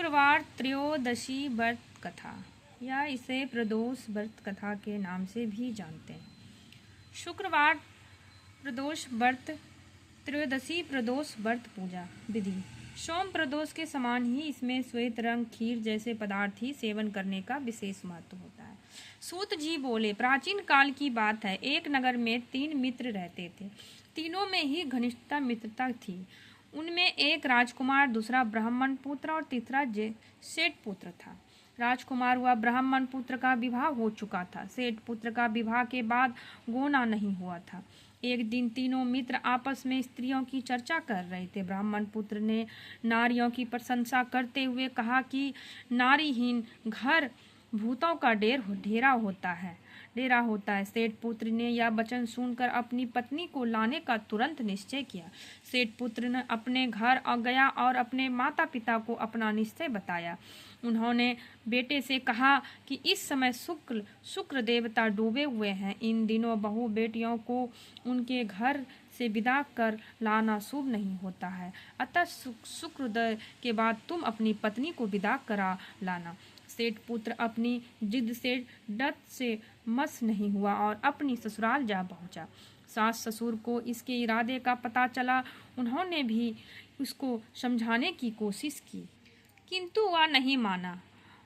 शुक्रवार त्रयोदशी व्रत कथा या इसे प्रदोष व्रत कथा के नाम से भी जानते हैं। शुक्रवार प्रदोष व्रत त्रयोदशी प्रदोष व्रत पूजा विधि। सोम प्रदोष के समान ही इसमें श्वेत रंग खीर जैसे पदार्थ ही सेवन करने का विशेष महत्व होता है। सूत जी बोले, प्राचीन काल की बात है, एक नगर में 3 मित्र रहते थे। तीनों में ही घनिष्ठता मित्रता थी। उनमें एक राजकुमार, दूसरा ब्राह्मण पुत्र और तीसरा सेठ पुत्र था। राजकुमार हुआ ब्राह्मण पुत्र का विवाह हो चुका था। सेठ पुत्र का विवाह के बाद गोना नहीं हुआ था। एक दिन तीनों मित्र आपस में स्त्रियों की चर्चा कर रहे थे। ब्राह्मण पुत्र ने नारियों की प्रशंसा करते हुए कहा कि नारीहीन घर भूतों का डेरा होता है। सेठ पुत्र ने यह वचन सुनकर अपनी पत्नी को लाने का तुरंत निश्चय किया। सेठ पुत्र ने अपने घर गया और अपने माता पिता को अपना निश्चय बताया। उन्होंने बेटे से कहा कि इस समय शुक्र देवता डूबे हुए हैं। इन दिनों बहू बेटियों को उनके घर से विदा कर लाना शुभ नहीं होता है। अतः शुक्रोदय के बाद तुम अपनी पत्नी को विदा करा लाना। सेठ पुत्र अपनी जिद से डट से मस नहीं हुआ और अपनी ससुराल जा पहुंचा। सास ससुर को इसके इरादे का पता चला। उन्होंने भी उसको समझाने की कोशिश की, किंतु वह नहीं माना।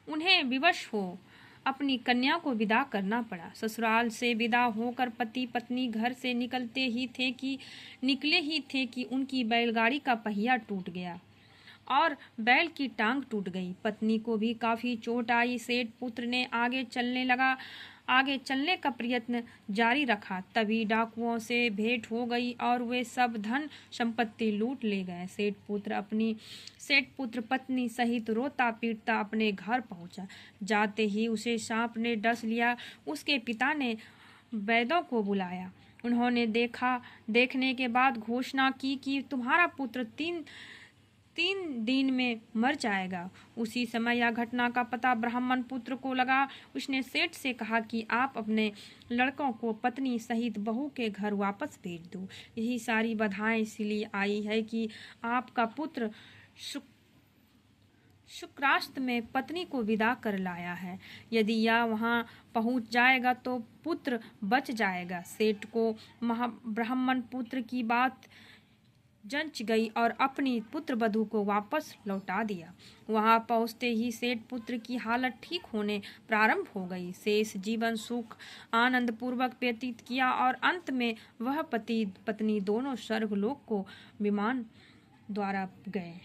उन्हें विवश हो अपनी कन्या को विदा करना पड़ा। ससुराल से विदा होकर पति पत्नी घर से निकले ही थे कि उनकी बैलगाड़ी का पहिया टूट गया और बैल की टांग टूट गई। पत्नी को भी काफी चोट आई। सेठ पुत्र ने आगे चलने का प्रयत्न जारी रखा। तभी डाकुओं से भेंट हो गई और वे सब धन संपत्ति लूट ले गए। सेठ पुत्र पत्नी सहित रोता पीटता अपने घर पहुंचा। जाते ही उसे सांप ने डस लिया। उसके पिता ने वैद्यों को बुलाया। उन्होंने देखने के बाद घोषणा की कि तुम्हारा पुत्र तीन दिन में मर जाएगा। उसी समय यह घटना का पता ब्राह्मण पुत्र को लगा। उसने सेठ से कहा कि आप अपने लड़कों को पत्नी सहित बहू के घर वापस भेज दो। यही सारी बाधाएं इसलिए आई है कि आपका पुत्र शुक्रास्त में पत्नी को विदा कर लाया है। यदि यह वहां पहुंच जाएगा तो पुत्र बच जाएगा। सेठ को ब्राह्मण पुत्र की बात जंच गई और अपनी पुत्र वधू को वापस लौटा दिया। वहां पहुंचते ही सेठ पुत्र की हालत ठीक होने प्रारंभ हो गई। शेष जीवन सुख आनंद पूर्वक व्यतीत किया और अंत में वह पति पत्नी दोनों स्वर्गलोक को विमान द्वारा गए।